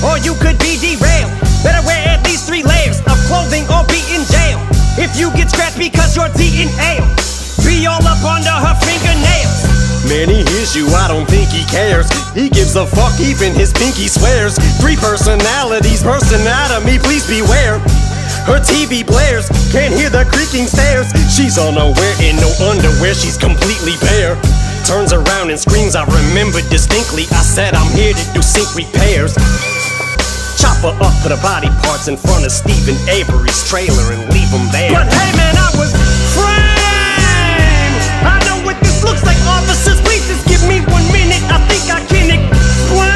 or you could be derailed. Better wear at least 3 layers of clothing or be in jail. If you get scratched because you're DNA, be all up under her fingernails. Man, he hears you, I don't think he cares. He gives a fuck, even his pinky swears. 3 personalities bursting out of me, please beware. Her TV blares, can't hear the creaking stairs. She's unaware in no underwear, she's completely bare. Turns around and screams, I remember distinctly. I said I'm here to do sink repairs. Chop her up, put her body parts in front of Stephen Avery's trailer and leave him there. But hey man, I was framed. I know what this looks like, officers, please just give me 1 minute. I think I can explain.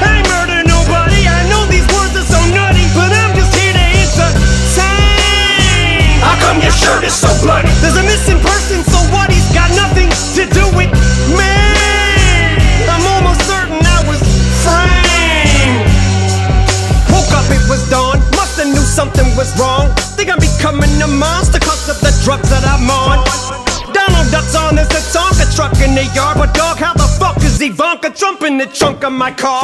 I murder nobody, I know these words are so nutty, but I'm just here to entertain. How come your shirt is so bloody? There's a missing person, so what? He's got nothing to do with me. I'm almost certain I was framed. Woke up, it was dawn, musta knew something was wrong. Think I'm becoming a monster cause of the drugs that I'm on. Donald Duck's on as the Tonka truck in the yard. But dog, how the fuck is Ivanka Trump in the trunk of my car?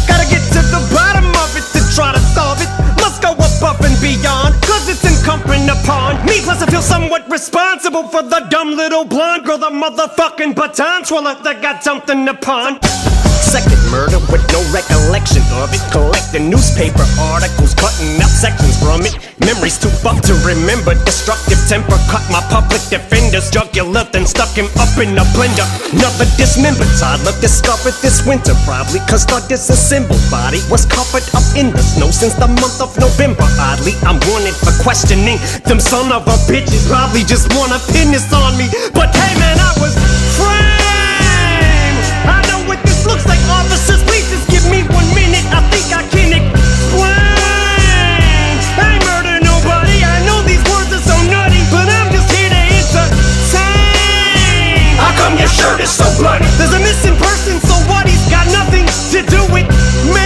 Gotta get to the bottom of it to try to solve it. Must go above and beyond, cause it's incumbent upon me. Plus I feel somewhat responsible for the dumb little blonde girl, the motherfucking baton twirler that got something upon. Second murder with no recollection of it. Collecting newspaper articles, cutting out sections from it. Memories too fucked to remember. Destructive temper cut my public defender's jugular, then stuck him up in a blender. Another dismembered toddler discovered this winter, probably cause the disassembled body was covered up in the snow since the month of November. Oddly, I'm wanted for questioning. Them son of a bitches probably just wanna pin this on me. But hey man, I was framed. I know what this looks like, officers, please just give me 1 minute. I think I can explain. I murder nobody, I know these words are so nutty, but I'm just here to entertain. How come your shirt is so bloody? There's a missing person, so what? He's got nothing to do with me.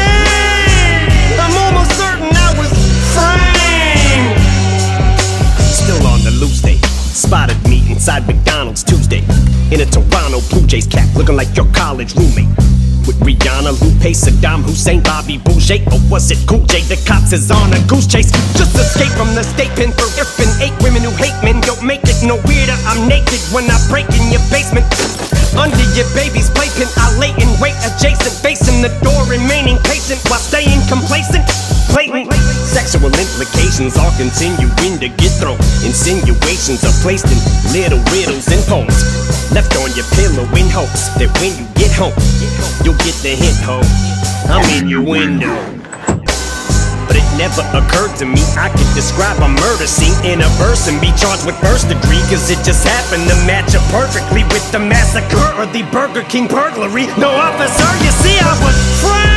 I'm almost certain I was framed. Still on the loose day. Spotted me inside McDonald's Tuesday in a Toronto Blue Jays cap, looking like your college roommate. With Rihanna, Lupe, Saddam Hussein, Bobby Boucher, or was it Cool J? The cops is on a goose chase. Just escape from the state pen for ifing 8 women who hate men. Don't make it no weirder, I'm naked when I break in your basement. Under your baby's playpen, I lay in wait adjacent, facing the door, remaining patient while staying complacent. Blatant sexual implications all continuing to get thrown. Insinuations are placed in little riddles and poems, left on your pillow in hopes that when you get home, you'll get the hint, ho, I'm in your window. But it never occurred to me I could describe a murder scene in a verse and be charged with first degree, cause it just happened to match up perfectly with the massacre or the Burger King burglary. No officer, you see I was framed.